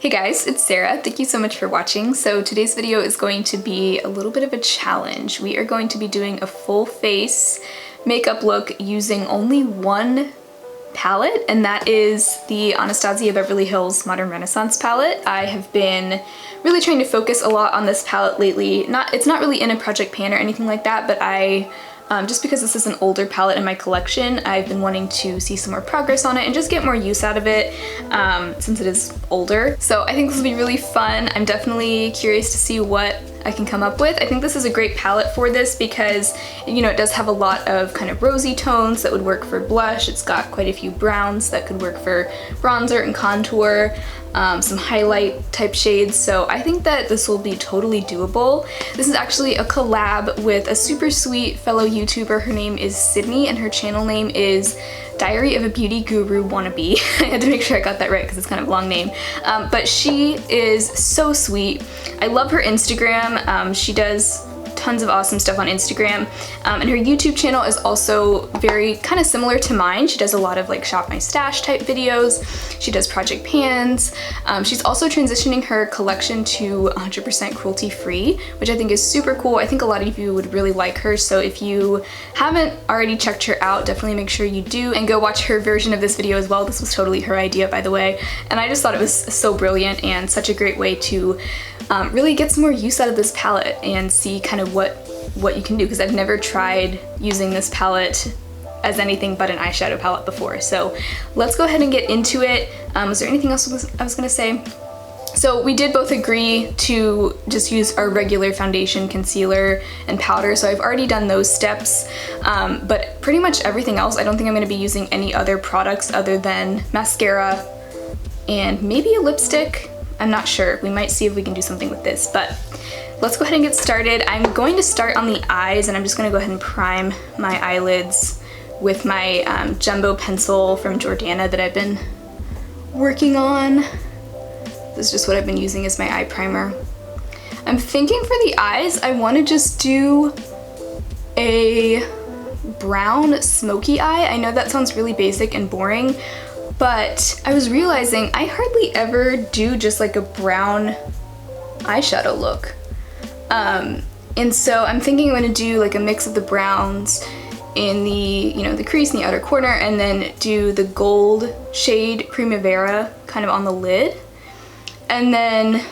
Hey guys, it's Sarah. Thank you so much for watching. So today's video is going to be a little bit of a challenge. We are going to be doing a full face makeup look using only one palette, and that is the Anastasia Beverly Hills Modern Renaissance palette. I have been really trying to focus a lot on this palette lately. It's not really in a project pan or anything like that, but just because this is an older palette in my collection, I've been wanting to see some more progress on it and just get more use out of it since it is older. So I think this will be really fun. I'm definitely curious to see what I can come up with. I think this is a great palette for this because, you know, it does have a lot of kind of rosy tones that would work for blush. It's got quite a few browns that could work for bronzer and contour. Some highlight type shades, so I think that this will be totally doable. This is actually a collab with a super sweet fellow YouTuber. Her name is Sydney and her channel name is Diary of a Beauty Guru Wannabe. I had to make sure I got that right because it's kind of a long name. But she is so sweet. I love her Instagram. She does tons of awesome stuff on Instagram, and her YouTube channel is also very kind of similar to mine. She does a lot of like shop my stash type videos. She does project pans. She's also transitioning her collection to 100% cruelty free, which I think is super cool. I think a lot of you would really like her, so if you haven't already checked her out, definitely make sure you do and go watch her version of this video as well. This was totally her idea, by the way, and I just thought it was so brilliant and such a great way to really get some more use out of this palette and see kind of what you can do, because I've never tried using this palette as anything but an eyeshadow palette before. So let's go ahead and get into it. Was there anything else I was gonna say? So we did both agree to just use our regular foundation, concealer, and powder, so I've already done those steps, but pretty much everything else, I don't think I'm gonna be using any other products other than mascara and maybe a lipstick. I'm not sure. We might see if we can do something with this, but let's go ahead and get started. I'm going to start on the eyes, and I'm just going to go ahead and prime my eyelids with my jumbo pencil from Jordana that I've been working on. This is just what I've been using as my eye primer. I'm thinking for the eyes, I want to just do a brown smoky eye. I know that sounds really basic and boring, but I was realizing I hardly ever do just like a brown eyeshadow look. And so I'm thinking I'm gonna do like a mix of the browns in the, you know, the crease in the outer corner, and then do the gold shade Primavera kind of on the lid. And then,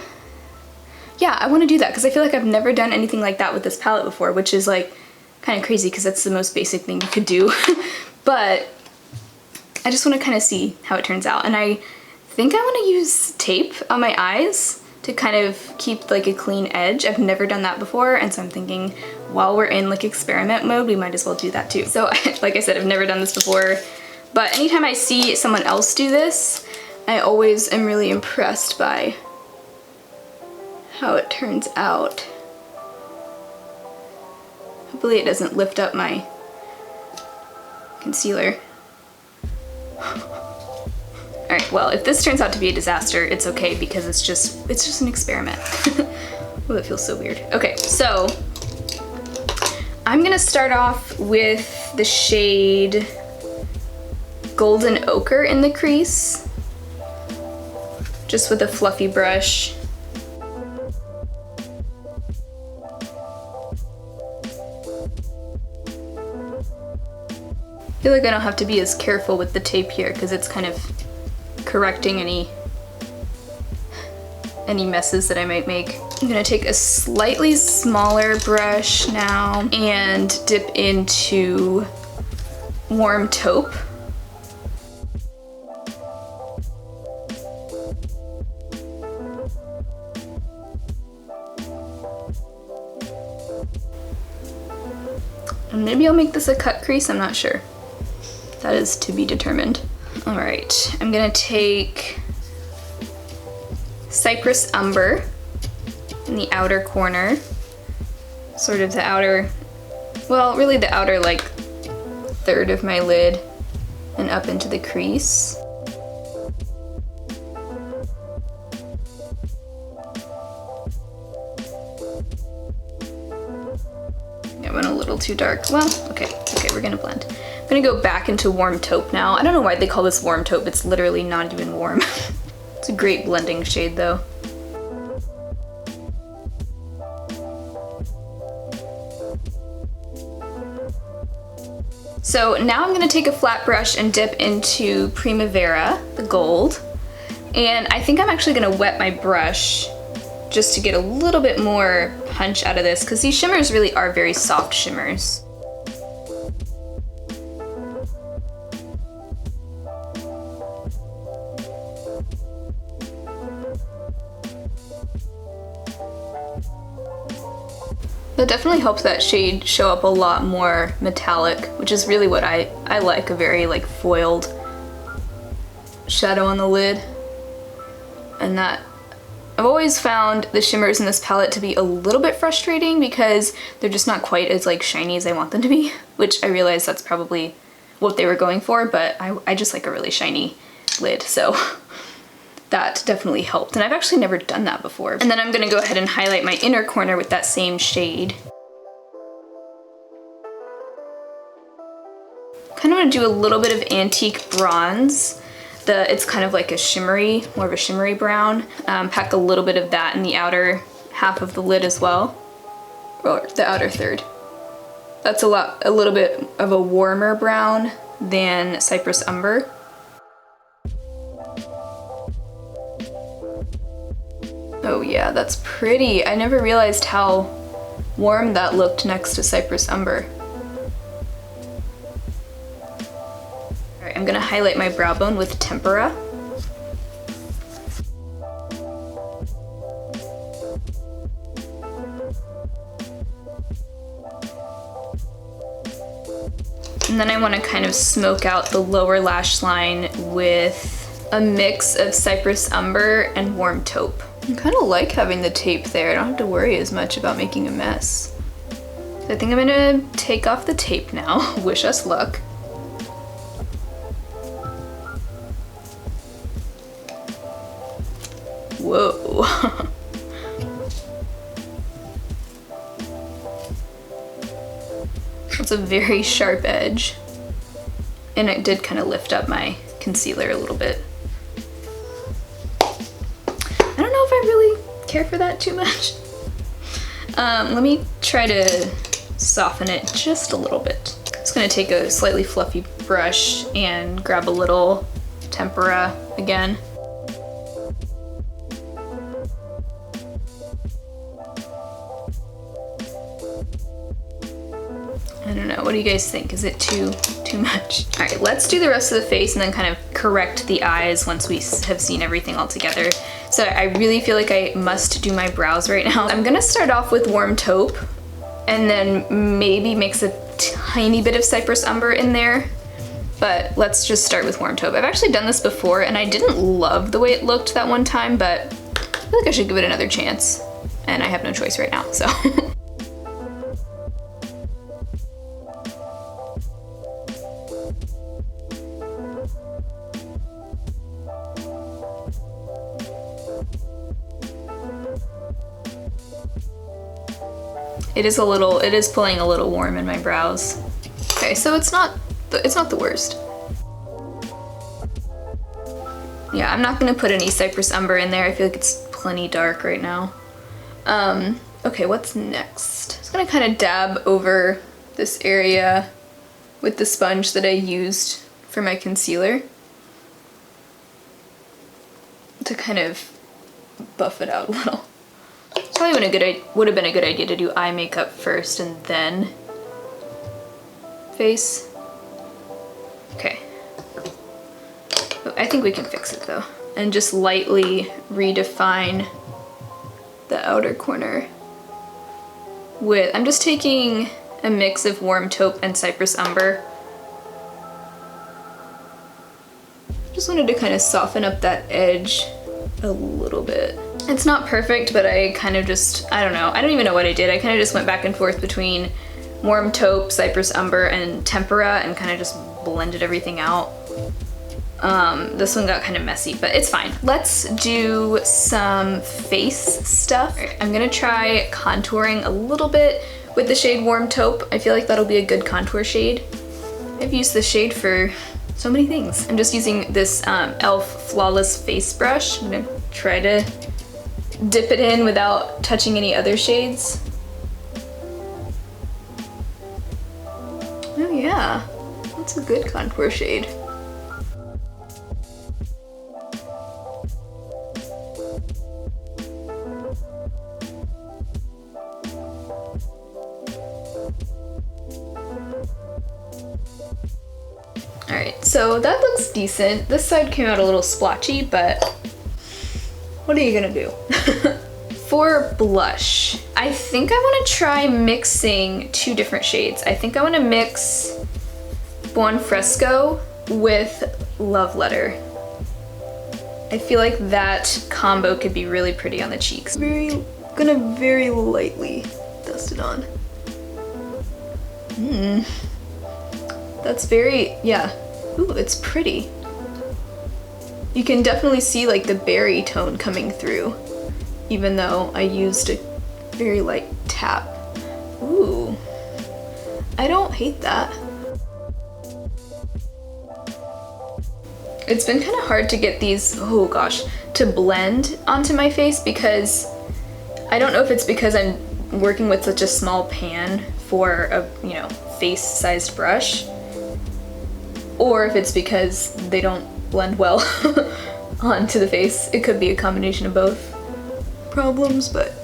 yeah, I wanna do that because I feel like I've never done anything like that with this palette before, which is like kind of crazy because that's the most basic thing you could do. But I just want to kind of see how it turns out, and I think I want to use tape on my eyes to kind of keep like a clean edge. I've never done that before, and so I'm thinking while we're in like experiment mode, we might as well do that too. So like I said, I've never done this before, but anytime I see someone else do this, I always am really impressed by how it turns out. Hopefully it doesn't lift up my concealer. Alright, well, if this turns out to be a disaster, it's okay because it's just an experiment. Oh, that feels so weird. Okay, so I'm gonna start off with the shade Golden Ochre in the crease, just with a fluffy brush. I feel like I don't have to be as careful with the tape here because it's kind of correcting any messes that I might make. I'm gonna take a slightly smaller brush now and dip into Warm Taupe. And maybe I'll make this a cut crease, I'm not sure. That is to be determined. All right, I'm gonna take Cypress Umber in the outer corner, sort of the outer, well, really the outer like third of my lid and up into the crease. I went a little too dark. Well, okay, we're gonna blend. I'm gonna go back into Warm Taupe now. I don't know why they call this Warm Taupe. It's literally not even warm. It's a great blending shade though. So now I'm gonna take a flat brush and dip into Primavera, the gold. And I think I'm actually gonna wet my brush just to get a little bit more punch out of this, because these shimmers really are very soft shimmers. That definitely helps that shade show up a lot more metallic, which is really what I like, a very like foiled shadow on the lid. And that, I've always found the shimmers in this palette to be a little bit frustrating because they're just not quite as like shiny as I want them to be, which I realize that's probably what they were going for, but I just like a really shiny lid, so that definitely helped. And I've actually never done that before. And then I'm gonna go ahead and highlight my inner corner with that same shade. Kind of want to do a little bit of antique bronze. It's kind of like a shimmery, more of a shimmery brown. Pack a little bit of that in the outer half of the lid as well, or the outer third. That's a little bit of a warmer brown than Cypress Umber. Oh yeah, that's pretty. I never realized how warm that looked next to Cypress Umber. Alright, I'm gonna highlight my brow bone with Tempera. And then I want to kind of smoke out the lower lash line with a mix of Cypress Umber and Warm Taupe. I kind of like having the tape there. I don't have to worry as much about making a mess. So I think I'm gonna take off the tape now. Wish us luck. Whoa. That's a very sharp edge. And it did kind of lift up my concealer a little bit. I don't know if I really care for that too much. Let me try to soften it just a little bit. I'm just gonna take a slightly fluffy brush and grab a little Tempera again. I don't know, what do you guys think? Is it too much? All right, let's do the rest of the face and then kind of correct the eyes once we have seen everything all together. So I really feel like I must do my brows right now. I'm gonna start off with Warm Taupe and then maybe mix a tiny bit of Cypress Umber in there, but let's just start with Warm Taupe. I've actually done this before and I didn't love the way it looked that one time, but I feel like I should give it another chance. And I have no choice right now, so. It is pulling a little warm in my brows. Okay, so it's not the worst. Yeah, I'm not gonna put any Cypress Umber in there. I feel like it's plenty dark right now. Okay, what's next? I'm just gonna kind of dab over this area with the sponge that I used for my concealer to kind of buff it out a little. Probably would have been a good idea to do eye makeup first and then face. Okay. I think we can fix it though. And just lightly redefine the outer corner with, I'm just taking a mix of Warm Taupe and Cypress Umber. Just wanted to kind of soften up that edge a little bit. It's not perfect, but I kind of just, I don't know. I don't even know what I did. I kind of just went back and forth between Warm Taupe, Cypress Umber, and Tempera and kind of just blended everything out. This one got kind of messy, but it's fine. Let's do some face stuff. I'm gonna try contouring a little bit with the shade Warm Taupe. I feel like that'll be a good contour shade. I've used this shade for So many things. I'm just using this e.l.f. Flawless Face Brush. I'm gonna try to dip it in without touching any other shades. Oh yeah, that's a good contour shade. Alright, so that looks decent. This side came out a little splotchy, but what are you gonna do? For blush, I think I want to try mixing two different shades. I think I want to mix Buon Fresco with Love Letter. I feel like that combo could be really pretty on the cheeks. Gonna very lightly dust it on. That's very, yeah. Ooh, it's pretty. You can definitely see like the berry tone coming through, even though I used a very light tap. Ooh, I don't hate that. It's been kind of hard to get these, oh gosh, to blend onto my face because I don't know if it's because I'm working with such a small pan for a, you know, face-sized brush, or if it's because they don't blend well onto the face. It could be a combination of both problems, but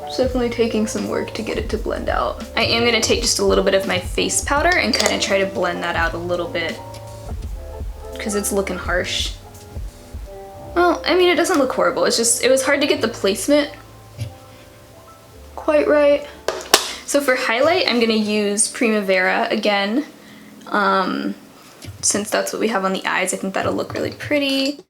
it's definitely taking some work to get it to blend out. I am gonna take just a little bit of my face powder and kind of try to blend that out a little bit because it's looking harsh. Well, I mean, it doesn't look horrible. It's just, it was hard to get the placement quite right. So for highlight, I'm gonna use Primavera again. Since that's what we have on the eyes, I think that'll look really pretty.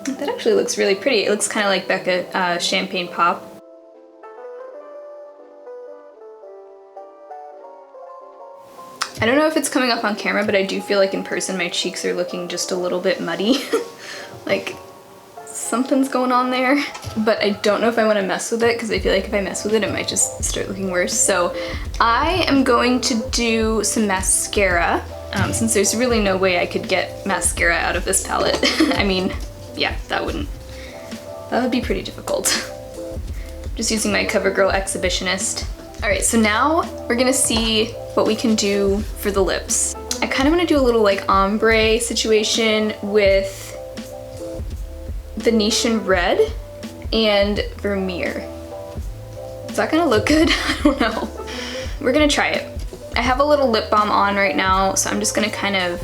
That actually looks really pretty. It looks kind of like Becca Champagne Pop. I don't know if it's coming up on camera, but I do feel like in person my cheeks are looking just a little bit muddy. Like something's going on there. But I don't know if I want to mess with it because I feel like if I mess with it, it might just start looking worse. So I am going to do some mascara since there's really no way I could get mascara out of this palette. I mean, yeah, that would be pretty difficult. Just using my Covergirl Exhibitionist. All right, so now we're gonna see what we can do for the lips. I kind of want to do a little like ombre situation with Venetian Red and Vermeer. Is that gonna look good? I don't know. We're gonna try it. I have a little lip balm on right now, so I'm just gonna kind of,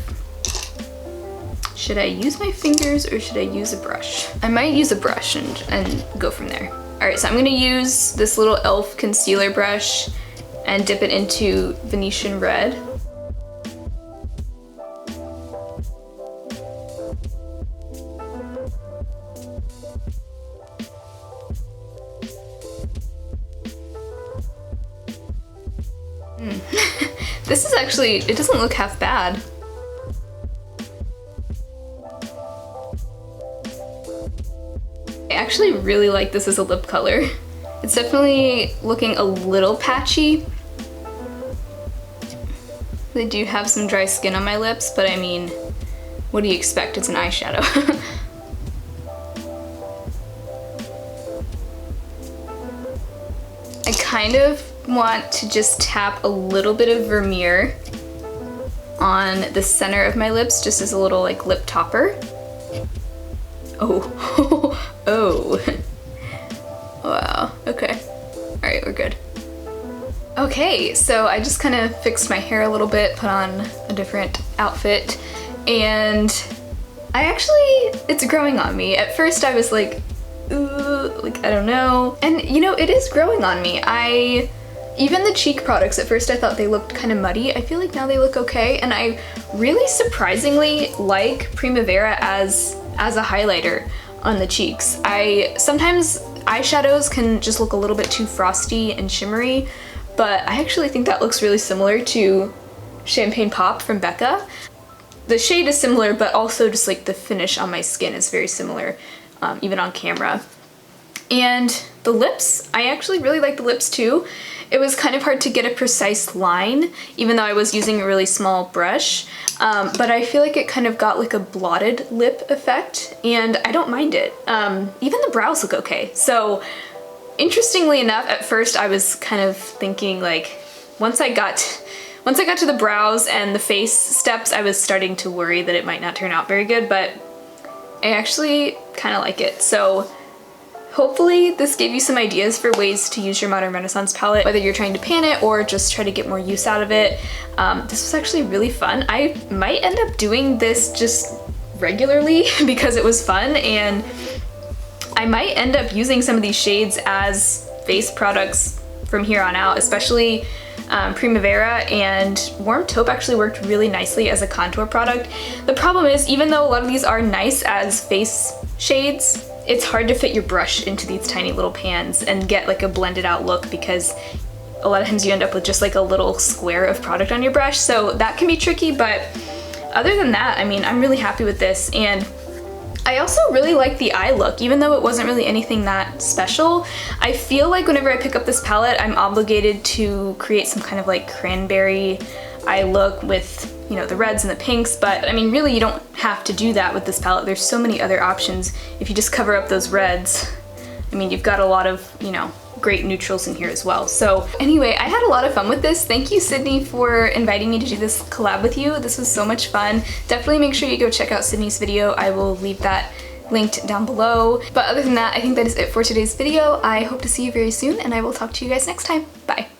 should I use my fingers or should I use a brush? I might use a brush and go from there. All right, so I'm gonna use this little e.l.f. concealer brush and dip it into Venetian Red. This is actually, it doesn't look half bad. I actually really like this as a lip color. It's definitely looking a little patchy. I do have some dry skin on my lips, but I mean, what do you expect? It's an eyeshadow. I kind of want to just tap a little bit of Vermeer on the center of my lips, just as a little like lip topper. Oh, oh. Wow, okay. All right, we're good. Okay, so I just kind of fixed my hair a little bit, put on a different outfit, and it's growing on me. At first I was like, ooh, like, I don't know. And you know, it is growing on me. Even the cheek products, at first I thought they looked kind of muddy. I feel like now they look okay, and I really surprisingly like Primavera as a highlighter on the cheeks. Sometimes eyeshadows can just look a little bit too frosty and shimmery, but I actually think that looks really similar to Champagne Pop from Becca. The shade is similar, but also just like the finish on my skin is very similar. even on camera. And the lips, I actually really like the lips too. It was kind of hard to get a precise line, even though I was using a really small brush, but I feel like it kind of got like a blotted lip effect, and I don't mind it. Even the brows look okay. So interestingly enough, at first I was kind of thinking like, once I got to the brows and the face steps, I was starting to worry that it might not turn out very good, but I actually kind of like it. So hopefully this gave you some ideas for ways to use your Modern Renaissance palette, whether you're trying to pan it or just try to get more use out of it. This was actually really fun. I might end up doing this just regularly because it was fun, and I might end up using some of these shades as face products from here on out, especially Primavera and Warm Taupe actually worked really nicely as a contour product. The problem is, even though a lot of these are nice as face shades, it's hard to fit your brush into these tiny little pans and get like a blended out look, because a lot of times you end up with just like a little square of product on your brush, so that can be tricky. But other than that, I mean, I'm really happy with this, and I also really like the eye look, even though it wasn't really anything that special. I feel like whenever I pick up this palette, I'm obligated to create some kind of like cranberry eye look with, you know, the reds and the pinks, but I mean, really you don't have to do that with this palette. There's so many other options. If you just cover up those reds, I mean, you've got a lot of, you know, great neutrals in here as well. So anyway, I had a lot of fun with this. Thank you, Sydney, for inviting me to do this collab with you. This was so much fun. Definitely make sure you go check out Sydney's video. I will leave that linked down below. But other than that, I think that is it for today's video. I hope to see you very soon, and I will talk to you guys next time. Bye.